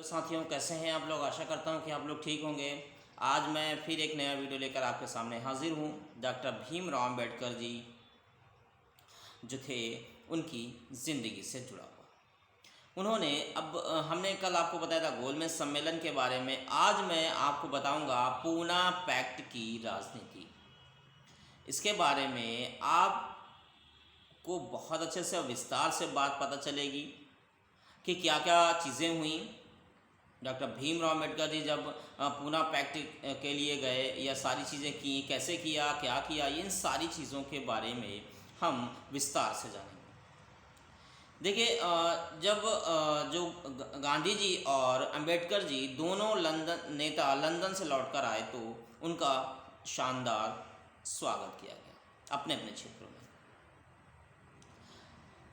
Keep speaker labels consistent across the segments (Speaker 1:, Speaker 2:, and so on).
Speaker 1: साथियों, कैसे हैं आप लोग। आशा करता हूं कि आप लोग ठीक होंगे। आज मैं फिर एक नया वीडियो लेकर आपके सामने हाजिर हूं। डॉक्टर भीमराव अम्बेडकर जी जो थे, उनकी ज़िंदगी से जुड़ा हुआ उन्होंने हमने कल आपको बताया था गोलमेज सम्मेलन के बारे में। आज मैं आपको बताऊंगा पूना पैक्ट की राजनीति। इसके बारे में आपको बहुत अच्छे से विस्तार से बात पता चलेगी कि क्या क्या चीज़ें हुई। डॉक्टर भीमराव अम्बेडकर जी जब पूना पैक्ट के लिए गए, या सारी चीज़ें की, कैसे किया, क्या किया, इन सारी चीज़ों के बारे में हम विस्तार से जानेंगे। देखिए, जब जो गांधी जी और अम्बेडकर जी दोनों लंदन से लौटकर आए, तो उनका शानदार स्वागत किया गया अपने अपने क्षेत्रों में।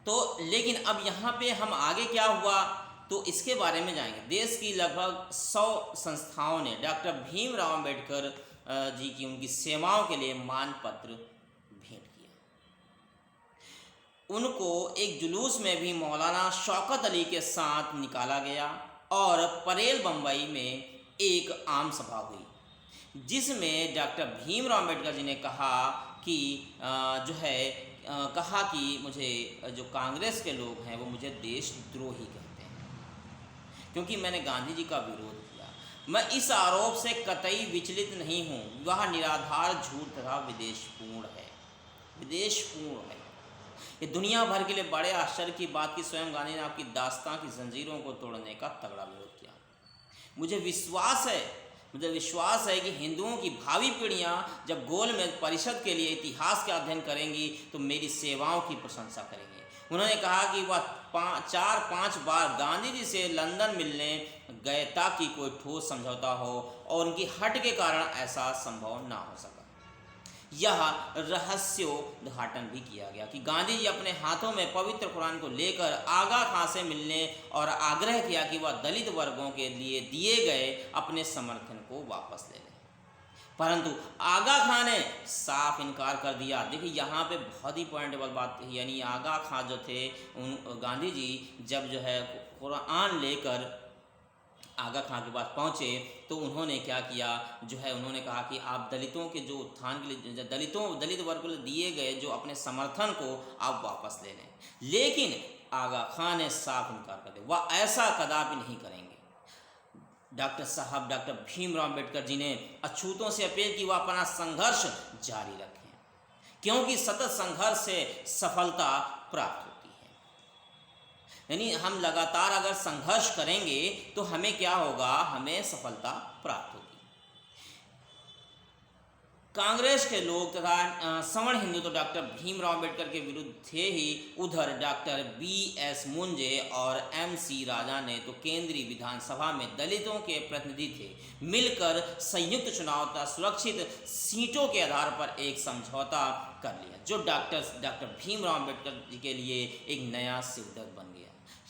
Speaker 1: तो लेकिन अब यहाँ पे हम आगे क्या हुआ, तो इसके बारे में जाएंगे। देश की लगभग 100 संस्थाओं ने डॉक्टर भीमराव अम्बेडकर जी की उनकी सेवाओं के लिए मानपत्र भेंट किया। उनको एक जुलूस में भी मौलाना शौकत अली के साथ निकाला गया और परेल बम्बई में एक आम सभा हुई, जिसमें डॉक्टर भीमराव अम्बेडकर जी ने कहा कि कहा कि मुझे जो कांग्रेस के लोग हैं वो मुझे देशद्रोही कहते हैं, क्योंकि मैंने गांधी जी का विरोध किया। मैं इस आरोप से कतई विचलित नहीं हूँ। वह निराधार झूठ तथा विदेशपूर्ण है। ये दुनिया भर के लिए बड़े आश्चर्य की बात कि स्वयं गांधी ने आपकी दास्तां की जंजीरों को तोड़ने का तगड़ा विरोध किया। मुझे विश्वास है कि हिंदुओं की भावी पीढ़ियां जब गोलमेज परिषद के लिए इतिहास का अध्ययन करेंगी तो मेरी सेवाओं की प्रशंसा करेंगे। उन्होंने कहा कि वह 4-5 बार गांधी जी से लंदन मिलने गए ताकि कोई ठोस समझौता हो, और उनकी हट के कारण ऐसा संभव ना हो सका। यह रहस्योद्घाटन भी किया गया कि गांधी जी अपने हाथों में पवित्र कुरान को लेकर आगा खां से मिलने और आग्रह किया कि वह दलित वर्गों के लिए दिए गए अपने समर्थन को वापस ले लें, परंतु आगा खां ने साफ इनकार कर दिया। देखिए, यहाँ पे बहुत ही पॉइंटेबल बात कही, यानी आगा खां जो थे, गांधी जी जब कुरान लेकर आगा खां के पास पहुँचे तो उन्होंने क्या किया, उन्होंने कहा कि आप दलितों के जो उत्थान के लिए, दलित वर्ग को दिए गए जो अपने समर्थन को आप वापस ले लें। लेकिन आगा खां ने साफ इनकार कर दिया, वह ऐसा कदापि नहीं करेंगे। डॉक्टर भीमराव अम्बेडकर जी ने अछूतों से अपील की वह अपना संघर्ष जारी रखें, क्योंकि सतत संघर्ष से सफलता प्राप्त होती है। यानी हम लगातार अगर संघर्ष करेंगे तो हमें क्या होगा, हमें सफलता प्राप्त होगी। कांग्रेस के लोग तथा सवर्ण हिंदू तो डॉक्टर भीमराव अम्बेडकर के विरुद्ध थे ही, उधर डॉक्टर BS मुंजे और MC राजा ने तो केंद्रीय विधानसभा में दलितों के प्रतिनिधि थे, मिलकर संयुक्त चुनाव तथा सुरक्षित सीटों के आधार पर एक समझौता कर लिया, जो डॉक्टर भीमराव अम्बेडकर जी के लिए एक नया सिद्धांत बन गया।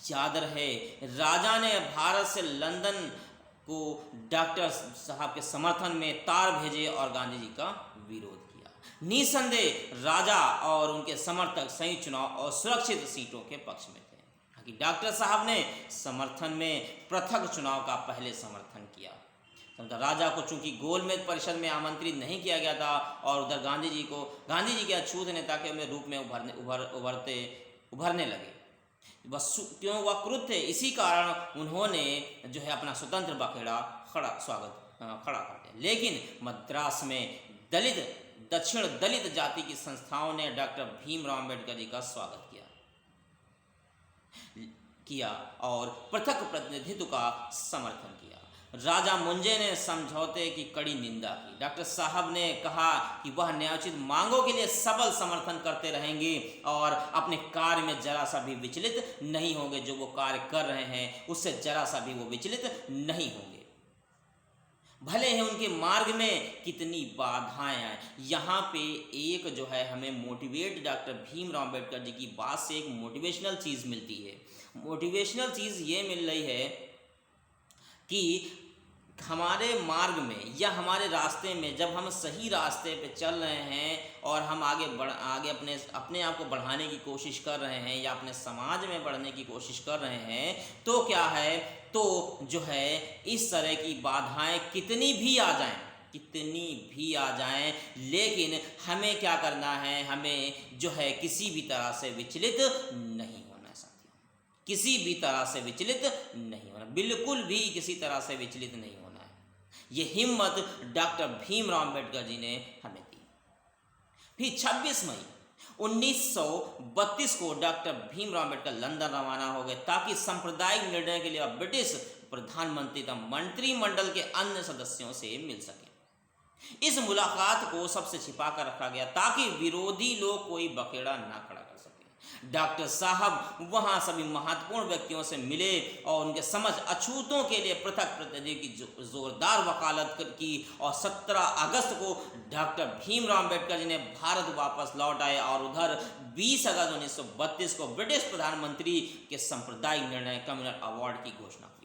Speaker 1: याद रहे, राजा ने भारत से लंदन को डॉक्टर साहब के समर्थन में तार भेजे और गांधी जी का विरोध किया। निसंदेह राजा और उनके समर्थक संयुक्त चुनाव और सुरक्षित सीटों के पक्ष में थे, कि डॉक्टर साहब ने समर्थन में पृथक चुनाव का पहले समर्थन किया। राजा को चूंकि गोलमेज परिषद में आमंत्रित नहीं किया गया था, और उधर गांधी जी के अछूत नेता के रूप में उभरने लगे, क्यों वह क्रुद्ध थे। इसी कारण उन्होंने अपना स्वतंत्र बखेड़ा खड़ा कर दिया। लेकिन मद्रास में दक्षिण दलित जाति की संस्थाओं ने डॉक्टर भीमराव अम्बेडकर जी का स्वागत किया और पृथक प्रतिनिधित्व का समर्थन किया। राजा मुंजे ने समझौते की कड़ी निंदा की। डॉक्टर साहब ने कहा कि वह न्यायोचित मांगों के लिए सबल समर्थन करते रहेंगे और अपने कार्य में जरा सा भी विचलित नहीं होंगे। जो वो कार्य कर रहे हैं उससे जरा सा भी वो विचलित नहीं होंगे, भले ही उनके मार्ग में कितनी बाधाएं आए। यहाँ पे एक हमें मोटिवेट डॉक्टर भीमराव अम्बेडकर जी की बात से एक मोटिवेशनल चीज़ मिलती है। मोटिवेशनल चीज़ ये मिल रही है कि हमारे मार्ग में या हमारे रास्ते में जब हम सही रास्ते पे चल रहे हैं और हम आगे अपने आप को बढ़ाने की कोशिश कर रहे हैं या अपने समाज में बढ़ने की कोशिश कर रहे हैं, तो क्या है तो जो है इस तरह की बाधाएं कितनी भी आ जाएं, लेकिन हमें क्या करना है, हमें जो है किसी भी तरह से विचलित नहीं होना साथियों, किसी भी तरह से विचलित नहीं होना, बिल्कुल भी किसी तरह से विचलित नहीं होना है। ये हिम्मत डॉक्टर भीमराव अम्बेडकर जी ने हमें दी। फिर 26 मई 1932 को डॉक्टर भीमराव अम्बेडकर लंदन रवाना हो गए ताकि सांप्रदायिक निर्णय के लिए ब्रिटिश प्रधानमंत्री तथा मंत्रिमंडल के अन्य सदस्यों से मिल सके। इस मुलाकात को सबसे छिपा कर रखा गया ताकि विरोधी लोग कोई बखेड़ा ना खड़ा कर सके। डॉक्टर साहब वहां सभी महत्वपूर्ण व्यक्तियों से मिले और उनके समझ अछूतों के लिए पृथक प्रतिनिधि की जोरदार वकालत की और 17 अगस्त को डॉक्टर भीमराव अम्बेडकर जी ने भारत वापस लौट आए और उधर 20 अगस्त 1932 को ब्रिटिश प्रधानमंत्री के सांप्रदायिक निर्णय कम्युनल अवार्ड की घोषणा हुई।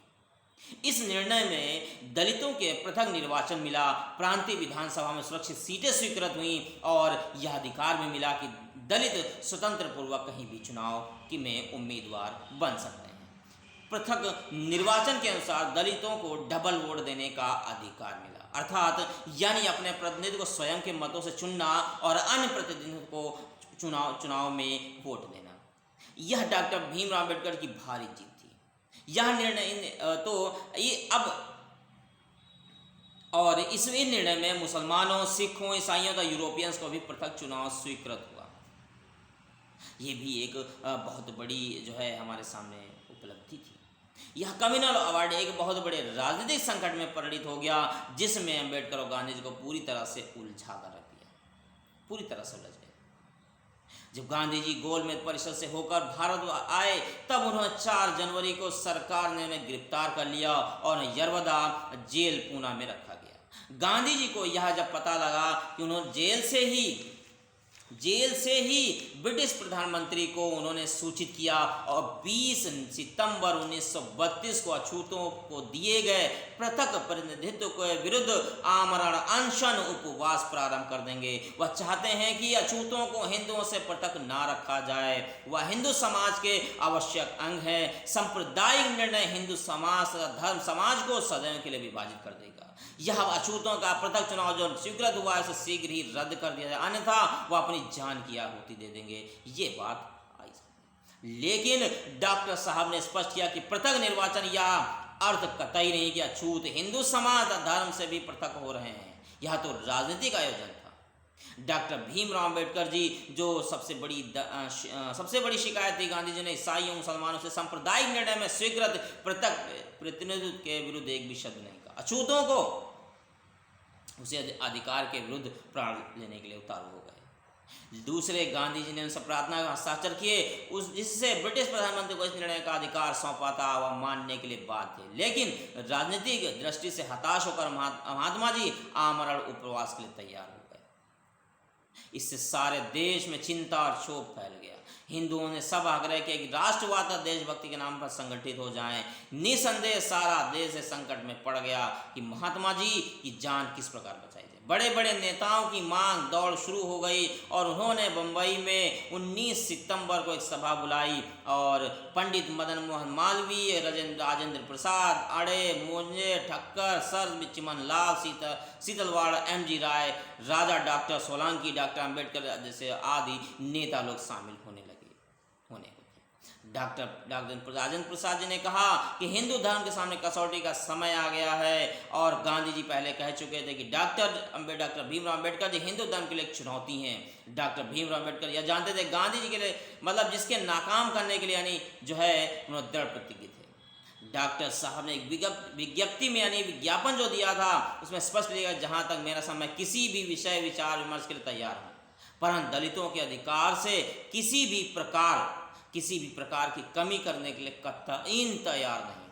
Speaker 1: इस निर्णय में दलितों के पृथक निर्वाचन मिला, प्रांतीय विधानसभा में सुरक्षित सीटें स्वीकृत हुई और यह अधिकार भी मिला कि दलित स्वतंत्र पूर्वक कहीं भी चुनाव में उम्मीदवार बन सकते हैं। पृथक निर्वाचन के अनुसार दलितों को डबल वोट देने का अधिकार मिला, अर्थात यानी अपने प्रतिनिधि को स्वयं के मतों से चुनना और अन्य प्रतिनिधियों को चुनाव में वोट देना। यह डॉक्टर भीमराव अम्बेडकर की भारी जीत थी। यह निर्णय तो ये अब और इस निर्णय में मुसलमानों, सिखों, ईसाइयों तथा यूरोपियंस को भी पृथक चुनाव स्वीकृत हुआ। ये भी एक बहुत बड़ी जो है हमारे सामने उपलब्धि थी। यह कम्युनल अवार्ड एक बहुत बड़े राजनीतिक संकट में परिणित हो गया, जिसमें अम्बेडकर और गांधी जी को पूरी तरह से उलझा कर रख दिया, पूरी तरह से उलझ गए। जब गांधी जी गोलमेज परिषद से होकर भारत आए तब उन्हें 4 जनवरी को सरकार ने उन्हें गिरफ्तार कर लिया और यरवदा जेल पूना में रखा गया। गांधी जी को यह जब पता लगा कि उन्होंने जेल से ही ब्रिटिश प्रधानमंत्री को उन्होंने सूचित किया और 20 सितंबर 1932 को अछूतों को दिए गए पृथक प्रतिनिधित्व के विरुद्ध आमरण अनशन उपवास प्रारंभ कर देंगे। वह चाहते हैं कि अछूतों को हिंदुओं से पृथक ना रखा जाए। वह हिंदू समाज के आवश्यक अंग है। सांप्रदायिक निर्णय हिंदू समाज धर्म समाज को सदैव के लिए विभाजित कर देगा। यह अछूतों का पृथक चुनाव जो स्वीकृत हुआ है उसे शीघ्र ही रद्द कर दिया जाए, अन्यथा वह अपनी जान की आहुति दे देंगे। ये बात आई। लेकिन डॉक्टर साहब ने स्पष्ट किया कि पृथक निर्वाचन या अर्थ कतई नहीं कि अछूत हिंदू समाज धर्म से भी पृथक हो रहे हैं। यह तो राजनीतिक आयोजन था। डॉक्टर भीमराव अम्बेडकर जी जो सबसे बड़ी शिकायत थी गांधी जी ने ईसाइयों मुसलमानों से सांप्रदायिक निर्णय में स्वीकृत पृथक प्रतिनिधित्व के विरुद्ध एक भी शब्द नहीं कहा। अछूतों को उसे अधिकार के विरुद्ध प्राण लेने के लिए उतारू हो गए। दूसरे गांधी जी ने उनसे प्रार्थना में हस्ताक्षर किए जिससे ब्रिटिश प्रधानमंत्री को इस निर्णय का अधिकार सौंपा था, वह मानने के लिए बाध्य थे। लेकिन राजनीतिक दृष्टि से हताश होकर महात्मा जी आमरण उपवास के लिए तैयार हो गए। इससे सारे देश में चिंता और क्षोभ फैल गया। हिंदुओं ने सब आग्रह किया कि राष्ट्रवाद और देशभक्ति के नाम पर संगठित हो जाएं। निसंदेह सारा देश इस संकट में पड़ गया कि महात्मा जी की जान किस प्रकार बचाई जाए। बड़े बड़े नेताओं की मांग दौड़ शुरू हो गई और उन्होंने बंबई में 19 सितंबर को एक सभा बुलाई और पंडित मदन मोहन मालवीय, राजेंद्र प्रसाद, अड़े, मोंजे, ठक्कर, सर चिमन लाल, शीतलवाड़, MG राय, राजा डॉक्टर सोलंकी, डॉक्टर अम्बेडकर जैसे आदि नेता लोग शामिल होने लगे। डॉक्टर राजेंद्र प्रसाद जी ने कहा कि हिंदू धर्म के सामने कसौटी का समय आ गया है और गांधी जी पहले कह चुके थे कि डॉक्टर भीमराव अम्बेडकर जी हिंदू धर्म के लिए एक चुनौती हैं। डॉक्टर भीमराव अम्बेडकर यह जानते थे गांधी जी के लिए मतलब जिसके नाकाम करने के लिए यानी जो है उन्होंने दृढ़ प्रतिज्ञ थे। डॉक्टर साहब ने एक विज्ञप्ति में यानी विज्ञापन जो दिया था उसमें स्पष्ट लिखा, जहां तक मेरा समय किसी भी विषय विचार विमर्श के लिए तैयार हूँ, परंतु दलितों के अधिकार से किसी भी प्रकार की कमी करने के लिए कतईन तैयार नहीं।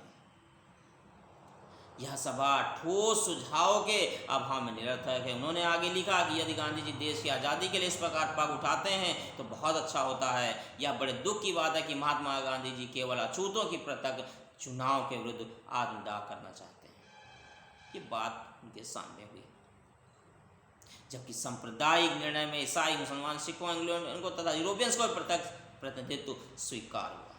Speaker 1: यह सभा ठोस सुझाव के अभाव में निरर्थक है। उन्होंने आगे लिखा कि यदि गांधी जी देश की आज़ादी के लिए इस प्रकार पग उठाते हैं तो बहुत अच्छा होता है। यह बड़े दुख की बात है कि महात्मा गांधी जी केवल अछूतों की पृथक चुनाव के विरुद्ध आत्मदाह करना चाहते हैं। ये बात उनके सामने हुई, जबकि सांप्रदायिक निर्णय में ईसाई, मुसलमान, सिखों, इंग्लैंड तथा यूरोपियंस को पृथक प्रतिनिधित्व स्वीकार हुआ।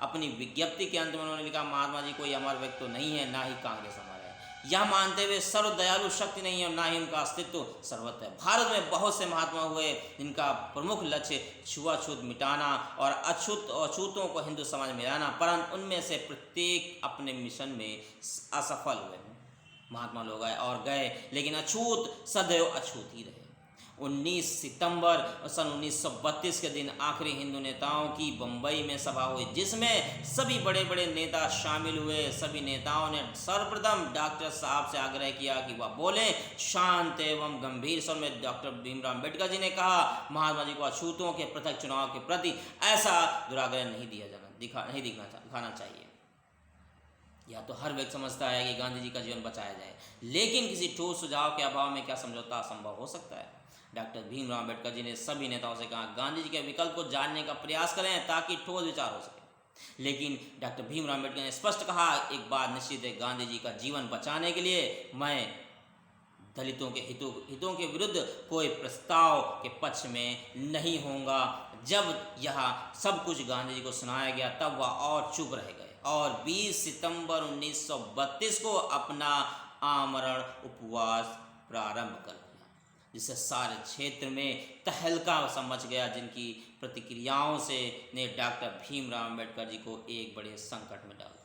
Speaker 1: अपनी विज्ञप्ति के अंत में उन्होंने लिखा, महात्मा जी कोई अमर व्यक्ति तो नहीं है, ना ही कांग्रेस अमर है। यह मानते हुए सर्व दयालु शक्ति नहीं है और ना ही उनका अस्तित्व सर्वत्र है। भारत में बहुत से महात्मा हुए जिनका प्रमुख लक्ष्य छुआछूत मिटाना और अछूतों को हिंदू समाज में लाना, परंतु उनमें से प्रत्येक अपने मिशन में असफल हुए। महात्मा लोग आए और गए, लेकिन अछूत सदैव अछूत ही रहे। 19 सितंबर सन 1932 के दिन आखिरी हिंदू नेताओं की बम्बई में सभा हुई, जिसमें सभी बड़े बड़े नेता शामिल हुए। सभी नेताओं ने सर्वप्रथम डॉक्टर साहब से आग्रह किया कि वह बोले। शांत एवं गंभीर स्वर में डॉक्टर भीमराव अम्बेडकर जी ने कहा, महात्मा जी को अछूतों के पृथक चुनाव के प्रति ऐसा दुराग्रह नहीं दिखाना चाहिए। या तो हर व्यक्ति समझता है कि गांधी जी का जीवन बचाया जाए, लेकिन किसी ठोस सुझाव के अभाव में क्या समझौता असंभव हो सकता है। डॉक्टर भीमराव अम्बेडकर जी ने सभी नेताओं से कहा, गांधी जी के विकल्प को जानने का प्रयास करें ताकि ठोस विचार हो सके। लेकिन डॉक्टर भीमराव अम्बेडकर ने स्पष्ट कहा, एक बात निश्चित है, गांधी जी का जीवन बचाने के लिए मैं दलितों के हितों के विरुद्ध कोई प्रस्ताव के पक्ष में नहीं होऊंगा। जब यह सब कुछ गांधी जी को सुनाया गया तब वह और चुप रह गए और 20 सितंबर 1932 को अपना आमरण उपवास प्रारंभ कर दिया, जिससे सारे क्षेत्र में तहलका समझ गया, जिनकी प्रतिक्रियाओं से ने डॉक्टर भीमराव अम्बेडकर जी को एक बड़े संकट में डाल दिया।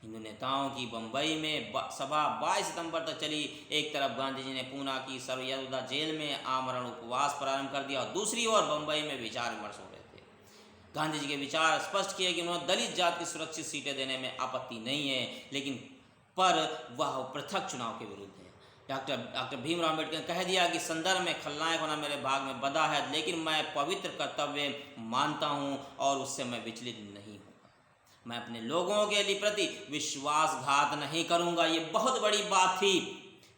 Speaker 1: हिंदू नेताओं की बम्बई में सभा 22 सितंबर तक चली। एक तरफ गांधी जी ने पूना की सर्वयदा जेल में आमरण उपवास प्रारंभ कर दिया और दूसरी ओर बम्बई में विचार विमर्श हो रहे थे। गांधी जी के विचार स्पष्ट किए कि उन्होंने दलित जात की सुरक्षित सीटें देने में आपत्ति नहीं है, लेकिन पर वह पृथक चुनाव के विरुद्ध है। डॉक्टर भीमराव अम्बेडकर ने कह दिया कि संदर्भ में खलनायक होना मेरे भाग में बंधा है, लेकिन मैं पवित्र कर्तव्य मानता हूं और उससे मैं विचलित नहीं होगा। मैं अपने लोगों के लिए प्रति विश्वासघात नहीं करूंगा। ये बहुत बड़ी बात थी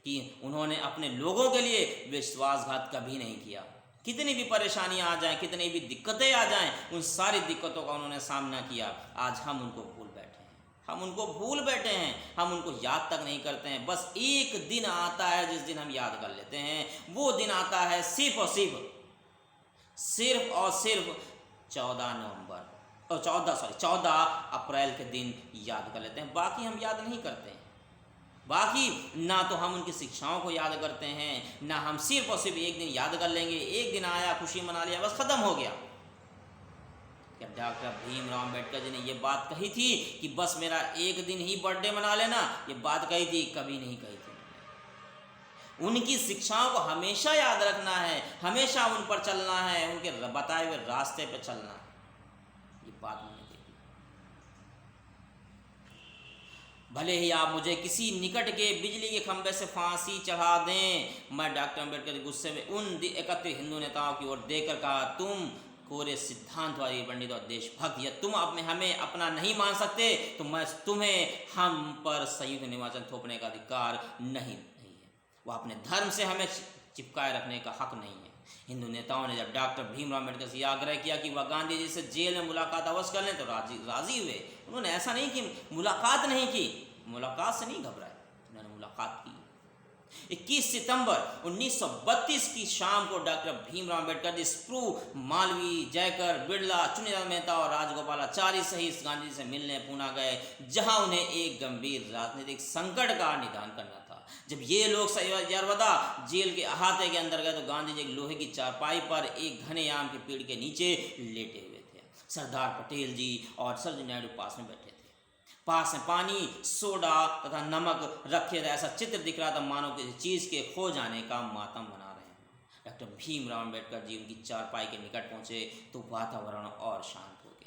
Speaker 1: कि उन्होंने अपने लोगों के लिए विश्वासघात कभी नहीं किया। कितनी भी परेशानियां आ जाएं, कितनी भी दिक्कतें आ जाएं, उन सारी दिक्कतों का उन्होंने सामना किया। आज हम उनको भूल बैठे हैं, हम उनको याद तक नहीं करते हैं। बस एक दिन आता है जिस दिन हम याद कर लेते हैं। वो दिन आता है सिर्फ और सिर्फ 14 अप्रैल के दिन याद कर लेते हैं। बाकी हम याद नहीं करते हैं। बाकी ना तो हम उनकी शिक्षाओं को याद करते हैं, ना हम सिर्फ और सिर्फ एक दिन याद कर लेंगे। एक दिन आया, खुशी मना लिया, बस खत्म हो गया। डॉक्टर भीमराव अम्बेडकर जी ने ये बात कही थी कि बस मेरा एक दिन ही बर्थडे मना लेना, ये बात कही थी, कभी नहीं कही थी। उनकी शिक्षाओं को हमेशा याद रखना है, हमेशा उन पर चलना है, उनके बताए हुए रास्ते पर चलना है, ये बात मैंने कही थी। भले ही आप मुझे किसी निकट के बिजली के खंभे से फांसी चढ़ा दें, मैं डॉक्टर अम्बेडकर गुस्से में उन एकत्रित हिंदू नेताओं की ओर देखकर कहा, तुम कोरे सिद्धांतवादी पंडित और देशभक्त, या तुम हमें अपना नहीं मान सकते तो मैं तुम्हें हम पर संयुक्त निर्वाचन थोपने का अधिकार नहीं है। वह अपने धर्म से हमें चिपकाए रखने का हक नहीं है। हिंदू नेताओं ने जब डॉक्टर भीमराव अम्बेडकर से आग्रह किया कि वह गांधी जी से जेल में मुलाकात अवश्य कर लें तो राजी हुए। उन्होंने ऐसा नहीं कि मुलाकात नहीं की, मुलाकात से नहीं घबराए, उन्होंने मुलाकात की। 21 सितंबर 1932 की शाम को डॉक्टर भीमराव अम्बेडकर जी स्प्रू, मालवीय, जयकर, बिड़ला, चुनीलाल मेहता और राजगोपालाचारी सहित गांधी जी से मिलने पूना गए, जहां उन्हें एक गंभीर राजनीतिक संकट का निदान करना था। जब ये लोग सर्वयदा जेल के अहाते के अंदर गए तो गांधी जी एक लोहे की चारपाई पर एक घने आम के पेड़ के नीचे लेटे हुए थे। सरदार पटेल जी और सरोजिनी नायडू पास में बैठे थे। पास में पानी, सोडा तथा नमक रखे थे। ऐसा चित्र दिख रहा था मानो किसी चीज़ के खो जाने का मातम मना रहे हैं। डॉक्टर भीमराव अम्बेडकर जी उनकी चारपाई के निकट पहुंचे तो वातावरण और शांत हो गया।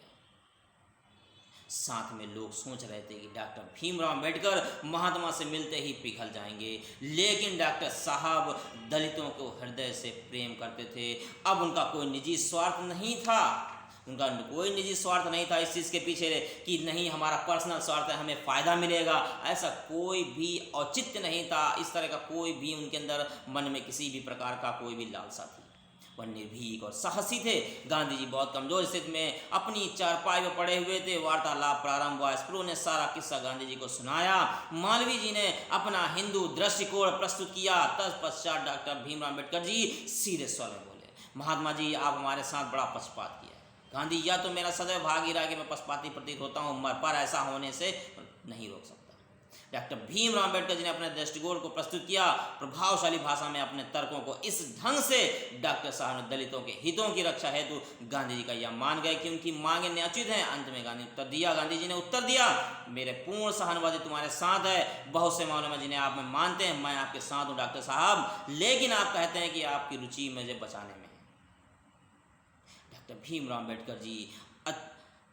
Speaker 1: साथ में लोग सोच रहे थे कि डॉक्टर भीमराव अम्बेडकर महात्मा से मिलते ही पिघल जाएंगे, लेकिन डॉक्टर साहब दलितों को हृदय से प्रेम करते थे। अब उनका कोई निजी स्वार्थ नहीं था, उनका कोई निजी स्वार्थ नहीं था इस चीज़ के पीछे कि नहीं हमारा पर्सनल स्वार्थ है, हमें फ़ायदा मिलेगा, ऐसा कोई भी औचित्य नहीं था। इस तरह का कोई भी उनके अंदर मन में किसी भी प्रकार का कोई भी लालसा थी। वह निर्भीक और साहसी थे। गांधी जी बहुत कमज़ोर स्थिति में अपनी चारपाई में पड़े हुए थे। वार्तालाप प्रारंभ हुआ। स्प्रू ने सारा किस्सा गांधी जी को सुनाया। मालवीय जी ने अपना हिंदू दृष्टिकोण प्रस्तुत किया। तत्पश्चात डॉक्टर भीमराव अम्बेडकर जी सीधे स्वर में बोले, महात्मा जी आप हमारे साथ बड़ा पक्षपात किया, गांधी या तो मेरा सदैव भाग ही रहा कि मैं पक्षपाती प्रतीत होता हूँ, पर ऐसा होने से नहीं रोक सकता। डॉक्टर भीमराव अंबेडकर जी ने अपने दृष्टिकोण को प्रस्तुत किया प्रभावशाली भाषा में। अपने तर्कों को इस ढंग से डॉक्टर साहब ने दलितों के हितों की रक्षा हेतु गांधी जी का यह मान गए कि उनकी मांगे न्यायोचित हैं। अंत में गांधी जी ने उत्तर दिया, मेरे पूर्ण सहानुभूति तुम्हारे साथ है। बहुत से मामलों में जिन्हें आप में मानते हैं मैं आपके साथ हूँ डॉक्टर साहब, लेकिन आप कहते हैं कि आपकी रुचि मुझे बचाने में है। डॉक्टर भीमराव अंबेडकर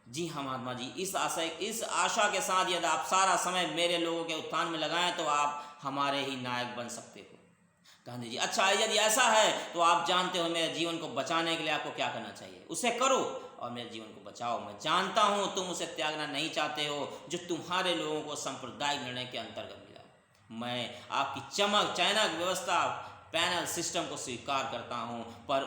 Speaker 1: जी हाँ महात्मा जी, इस आशा के साथ यदि आप सारा समय मेरे लोगों के उत्थान में लगाएं तो आप हमारे ही नायक बन सकते हो। गांधी जी, अच्छा यदि ऐसा है तो आप जानते हो मेरे जीवन को बचाने के लिए आपको क्या करना चाहिए, उसे करो और मेरे जीवन को बचाओ। मैं जानता हूँ तुम उसे त्यागना नहीं चाहते हो जो तुम्हारे लोगों को सांप्रदायिक निर्णय के अंतर्गत मिला। मैं आपकी चयनक व्यवस्था पैनल सिस्टम को स्वीकार करता हूं, पर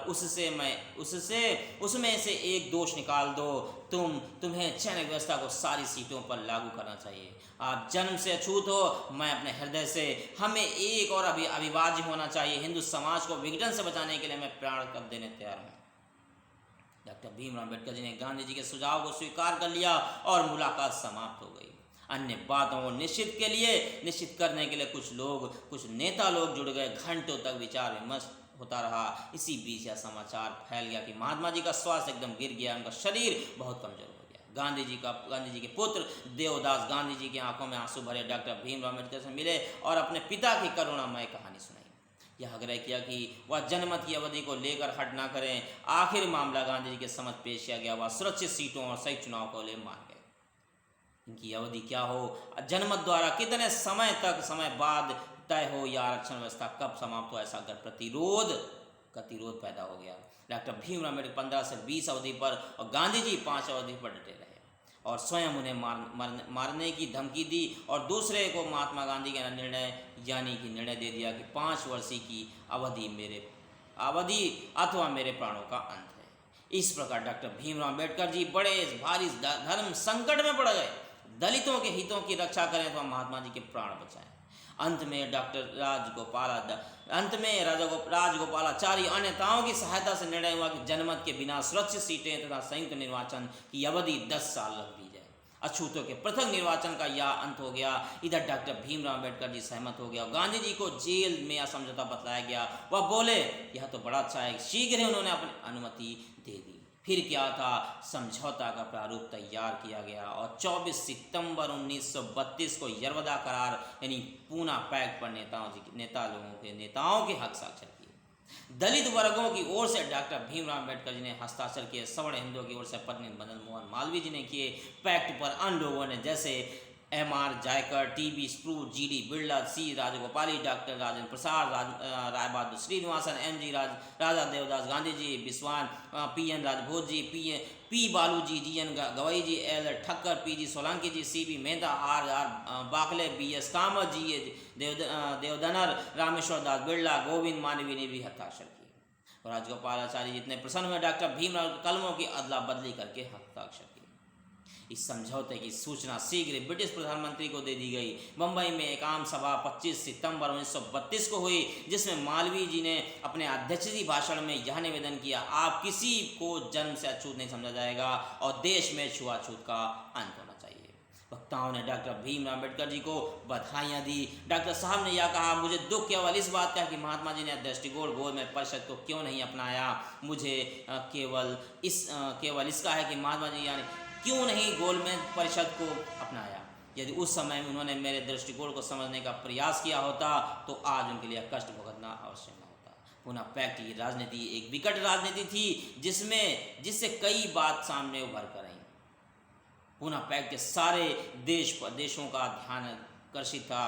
Speaker 1: उसमें से एक दोष निकाल दो। तुम्हें चयन व्यवस्था को सारी सीटों पर लागू करना चाहिए। आप जन्म से अछूत हो, मैं अपने हृदय से। हमें एक और अविभाज्य होना चाहिए। हिंदू समाज को विघटन से बचाने के लिए मैं प्राण कर देने तैयार हूँ। डॉक्टर भीमराव अंबेडकर जी ने गांधी जी के सुझाव को स्वीकार कर लिया और मुलाकात समाप्त हो गई। अन्य बातों को निश्चित करने के लिए कुछ नेता लोग जुड़ गए। घंटों तक विचार विमर्श होता रहा। इसी बीच यह समाचार फैल गया कि महात्मा जी का स्वास्थ्य एकदम गिर गया, उनका शरीर बहुत कमजोर हो गया। गांधी जी के पुत्र देवदास गांधी जी की आंखों में आंसू भरे डॉक्टर भीमराव अंबेडकर से मिले और अपने पिता की करुणामय कहानी सुनाई। यह आग्रह किया कि वह जनमत की अवधि को लेकर हट ना करें। आखिर मामला गांधी जी के समक्ष पेश किया गया। वह सुरक्षित सीटों और सही चुनाव को ले मान गए। इनकी अवधि क्या हो, जनमत द्वारा कितने समय बाद तय हो या आरक्षण व्यवस्था कब समाप्त हो, ऐसा अगर गतिरोध पैदा हो गया। डॉक्टर भीमराव अम्बेडकर 15 से 20 अवधि पर और गांधी जी 5 अवधि पर डटे रहे और स्वयं उन्हें मारने की धमकी दी और दूसरे को महात्मा गांधी का निर्णय दे दिया कि 5 वर्षीय की अवधि अथवा मेरे प्राणों का अंत है। इस प्रकार डॉक्टर भीमराव अम्बेडकर जी बड़े भारी धर्म संकट में पड़ गए। दलितों के हितों की रक्षा करें तो महात्मा जी के प्राण बचाएं। अंत में राजगोपालाचारी अन्य नेताओं की सहायता से निर्णय हुआ कि जनमत के बिना सुरक्षित सीटें तथा संयुक्त निर्वाचन की अवधि 10 साल रख दी जाए। अछूतों के पृथक निर्वाचन का यह अंत हो गया। इधर डॉक्टर भीमराव अम्बेडकर जी सहमत हो गया। गांधी जी को जेल में असमझौता बतलाया गया। वह बोले यह तो बड़ा अच्छा है। शीघ्र ही उन्होंने अपनी अनुमति दे दी। फिर क्या था, समझौता का प्रारूप तैयार किया गया और 24 सितंबर 1932 को यर्वदा करार यानी पूना पैक्ट पर नेताओं के हक साक्षर किए। दलित वर्गों की ओर से डॉक्टर भीमराव अम्बेडकर जी ने हस्ताक्षर किए। सवर्ण हिंदुओं की ओर से पंडित मदन मोहन मालवीय जी ने किए। पैक्ट पर अन्य लोगों ने जैसे M.R. Jayakar, T.B. Sapru, G.D. Birla, C. Rajagopali, doctor Rajendra Prasad, Rai Bahadur Srinivasan, M.G. Raja Devdas Gandhi ji, Biswan, P.N. Rajbhoj ji, P. Balu जी, G.N. गवई जी, L. ठक्कर, P.G. सोलंकी जी, C.B. Mehta, R. Bakle, B.S. Kamat जी, देवधनर, रामेश्वर दास बिरला, गोविंद मानवीय ने भी हस्ताक्षर किए। राजगोपालाचारी जितने प्रसन्न हुए डॉक्टर भीमराव कलमों की अदला बदली करके हस्ताक्षर किए। इस समझौते की सूचना शीघ्र ब्रिटिश प्रधानमंत्री को दे दी गई। मुंबई में एक आम सभा 25 सितंबर 1932 को हुई, जिसमें मालवीय जी ने अपने अध्यक्षीय भाषण में यह निवेदन किया, आप किसी को जन्म से अछूत नहीं समझा जाएगा और देश में छुआछूत का अंत होना चाहिए। वक्ताओं ने डॉक्टर भीमराव अम्बेडकर जी को बधाइयाँ दी। डॉक्टर साहब ने यह कहा, मुझे दुख केवल इस बात का कि महात्मा जी ने दृष्टिकोण गोद में परिषद को क्यों नहीं अपनाया। मुझे केवल इसका है कि महात्मा जी क्यों नहीं गोलमेज परिषद को अपनाया। यदि उस समय में उन्होंने मेरे दृष्टिकोण को समझने का प्रयास किया होता तो आज उनके लिए कष्ट भुगतना आवश्यक न होता। पुनः पैक्ट की राजनीति एक विकट राजनीति थी जिससे कई बात सामने उभर कर आई। पुनः पैक्ट के सारे देशों का ध्यान आकर्षित था।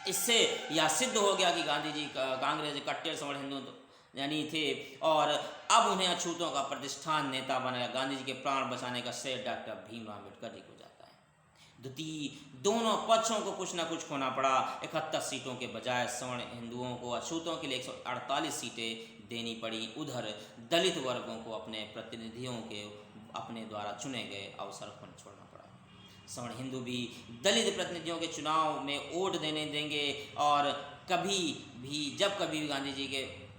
Speaker 1: इससे यह सिद्ध हो गया कि गांधी जी कांग्रेस कट्टर सवर्ण हिंदू थे और अब उन्हें अछूतों का प्रतिष्ठान नेता बनाया। गांधी जी के प्राण बचाने का श्रेय डॉक्टर भीमराव अम्बेडकर जी को जाता है। दोनों पक्षों को कुछ न कुछ खोना पड़ा। 71 सीटों के बजाय सवर्ण हिंदुओं को अछूतों के लिए 148 सीटें देनी पड़ी। उधर दलित वर्गों को अपने प्रतिनिधियों के अपने द्वारा चुने गए अवसर को छोड़ना पड़ा। सवर्ण हिंदू भी दलित प्रतिनिधियों के चुनाव में वोट देंगे और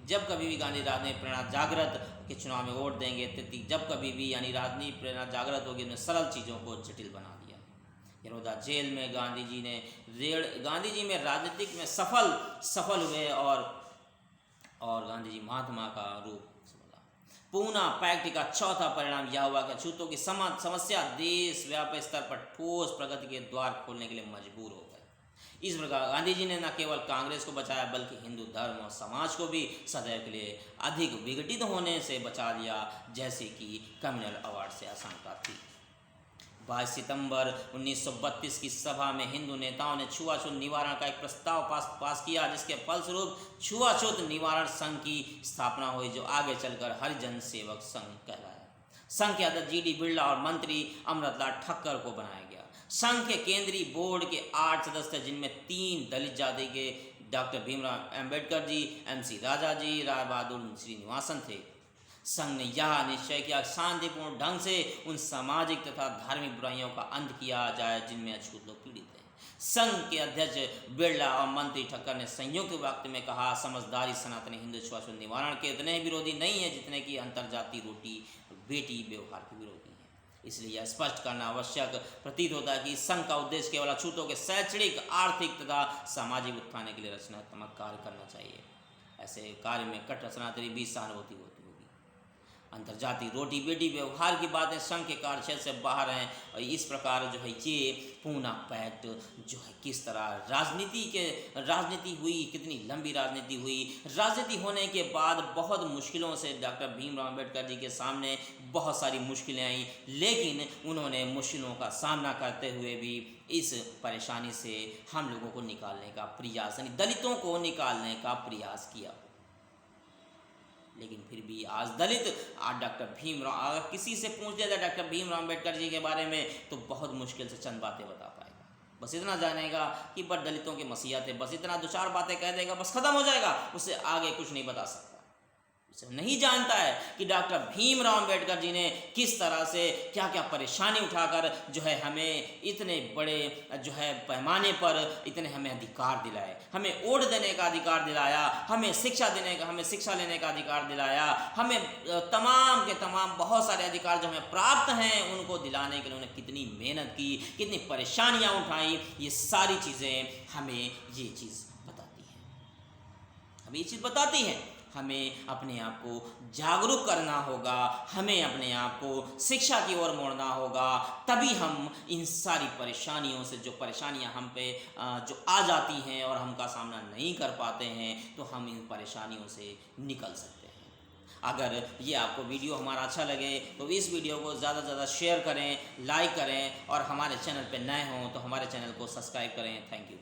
Speaker 1: जब कभी भी गांधी राज में प्रेरणा जागृत के चुनाव में वोट देंगे, जब कभी भी यानी राजनीति प्रेरणा जागृत होगी, उन्होंने सरल चीज़ों को जटिल बना दिया। यरोदा जेल में गांधी जी में राजनीतिक में सफल हुए और गांधी जी महात्मा का रूप संभाला। पूना पैक्ट का चौथा परिणाम यह हुआ कि अछूतों की समस्या देश व्यापी स्तर पर ठोस प्रगति के द्वार खोलने के लिए मजबूर हो गए। इस प्रकार गांधी जी ने न केवल कांग्रेस को बचाया बल्कि हिंदू धर्म और समाज को भी सदैव के लिए अधिक विघटित होने से बचा लिया, जैसे कि कम्युनल अवार्ड से आशंका थी। 22 सितंबर 1932 की सभा में हिंदू नेताओं ने छुआछूत निवारण का एक प्रस्ताव पास किया, जिसके फलस्वरूप छुआछूत निवारण संघ की स्थापना हुई, जो आगे चलकर हरिजन सेवक संघ कहलाया। संघ के अध्यक्ष जी.डी. बिरला और मंत्री अमृतलाल ठक्कर को बनाया गया। संघ के केंद्रीय बोर्ड के 8 सदस्य, जिनमें 3 दलित जाति के डॉक्टर भीमराव अंबेडकर जी, MC राजा जी, राय बहादुर श्रीनिवासन थे। संघ ने यह निश्चय किया शांतिपूर्ण ढंग से उन सामाजिक तथा धार्मिक बुराइयों का अंत किया जाए जिनमें अछूत लोग पीड़ित हैं। संघ के अध्यक्ष बिरला और मंत्री ठक्कर ने संयुक्त वक्त में कहा, समझदारी सनातनी हिंदू छुआछूत निवारण के इतने विरोधी नहीं है जितने कि अंतरजातीय रोटी बेटी व्यवहार के विरोधी हैं। इसलिए यह स्पष्ट करना आवश्यक प्रतीत होता है कि संघ का उद्देश्य केवल अछूतों के शैक्षणिक, आर्थिक तथा सामाजिक उत्थान के लिए रचनात्मक कार्य करना चाहिए। ऐसे कार्य में कट्टर सनातनी भी सहानुभूति होती होगी। अंतर्जातीय रोटी बेटी व्यवहार की बातें संघ के कार्यक्षेत्र से बाहर हैं, और इस प्रकार जो है ये पूना पैक्ट जो है किस तरह राजनीति हुई, कितनी लंबी राजनीति हुई। राजनीति होने के बाद बहुत मुश्किलों से डॉक्टर भीमराव अंबेडकर जी के सामने बहुत सारी मुश्किलें आई, लेकिन उन्होंने मुश्किलों का सामना करते हुए भी इस परेशानी से हम लोगों को निकालने का प्रयास, यानी दलितों को निकालने का प्रयास किया। लेकिन फिर भी आज डॉक्टर भीमराव, अगर किसी से पूछ लिया जाए डॉक्टर भीमराव अंबेडकर जी के बारे में, तो बहुत मुश्किल से चंद बातें बता पाएगा। बस इतना जानेगा कि बस दलितों के मसीहा थे, बस इतना 2-4 बातें कह देगा, बस खत्म हो जाएगा, उससे आगे कुछ नहीं बता सकता। उसे नहीं जानता है कि डॉक्टर भीमराव अंबेडकर जी ने किस तरह से क्या क्या परेशानी उठाकर जो है हमें इतने बड़े जो है पैमाने पर इतने हमें अधिकार दिलाए, हमें वोट देने का अधिकार दिलाया, हमें शिक्षा लेने का अधिकार दिलाया, हमें तमाम के तमाम बहुत सारे अधिकार जो हमें प्राप्त हैं उनको दिलाने के लिए उन्होंने कितनी मेहनत की, कितनी परेशानियां उठाई। ये सारी चीज़ें हमें ये चीज़ बताती हैं। हमें अपने आप को जागरूक करना होगा, हमें अपने आप को शिक्षा की ओर मोड़ना होगा, तभी हम इन सारी परेशानियों से, जो परेशानियां हम पे जो आ जाती हैं और हम का सामना नहीं कर पाते हैं, तो हम इन परेशानियों से निकल सकते हैं। अगर ये आपको वीडियो हमारा अच्छा लगे तो इस वीडियो को ज़्यादा से ज़्यादा शेयर करें, लाइक करें, और हमारे चैनल पे नए हों तो हमारे चैनल को सब्सक्राइब करें। Thank you.